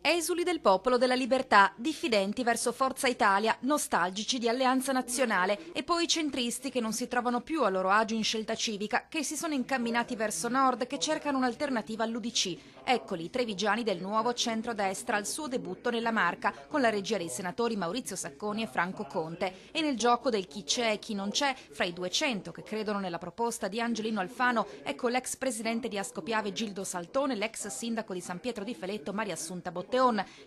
Esuli del Popolo della Libertà, diffidenti verso Forza Italia, nostalgici di Alleanza Nazionale e poi centristi che non si trovano più a loro agio in Scelta Civica, che si sono incamminati verso nord, che cercano un'alternativa all'UDC. Eccoli i trevigiani del nuovo centrodestra al suo debutto nella Marca, con la regia dei senatori Maurizio Sacconi e Franco Conte. E nel gioco del chi c'è e chi non c'è, fra i 200 che credono nella proposta di Angelino Alfano, ecco l'ex presidente di Ascopiave Gildo Saltone, l'ex sindaco di San Pietro di Feletto Maria Assunta Botteon,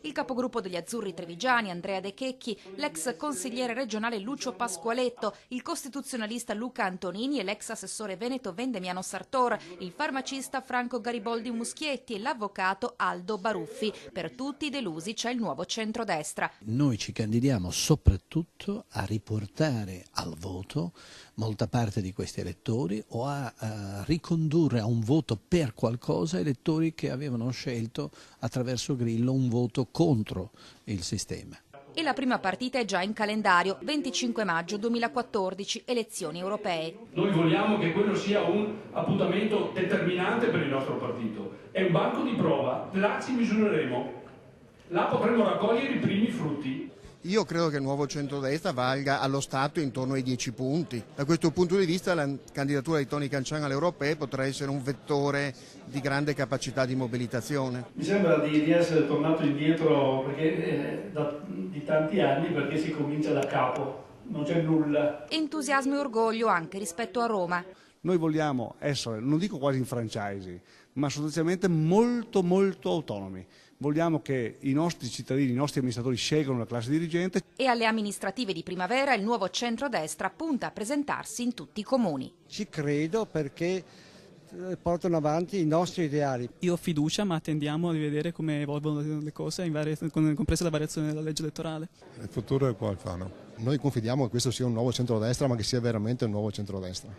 il capogruppo degli Azzurri trevigiani Andrea De Checchi, l'ex consigliere regionale Lucio Pasqualetto, il costituzionalista Luca Antonini e l'ex assessore veneto Vendemiano Sartor, il farmacista Franco Gariboldi Muschietti e l'avvocato Aldo Baruffi. Per tutti i delusi c'è il nuovo centrodestra. Noi ci candidiamo soprattutto a riportare al voto molta parte di questi elettori o a ricondurre a un voto per qualcosa elettori che avevano scelto attraverso Grillo un voto contro il sistema. E la prima partita è già in calendario, 25 maggio 2014, elezioni europee. Noi vogliamo che quello sia un appuntamento determinante per il nostro partito. È un banco di prova, là ci misureremo, là potremo raccogliere i primi frutti. Io credo che il nuovo centrodestra valga allo Stato intorno ai 10 punti. Da questo punto di vista la candidatura di Toni Cancian alle europee potrà essere un vettore di grande capacità di mobilitazione. Mi sembra di essere tornato indietro di tanti anni, perché si comincia da capo, non c'è nulla. Entusiasmo e orgoglio anche rispetto a Roma. Noi vogliamo essere, non dico quasi in franchising, ma sostanzialmente molto autonomi. Vogliamo che i nostri cittadini, i nostri amministratori scelgano la classe dirigente. E alle amministrative di primavera il nuovo centrodestra punta a presentarsi in tutti i comuni. Ci credo perché portano avanti i nostri ideali. Io ho fiducia, ma attendiamo di vedere come evolvono le cose, compresa la variazione della legge elettorale. Il futuro è qua, Alfano. Noi confidiamo che questo sia un nuovo centrodestra, ma che sia veramente un nuovo centrodestra.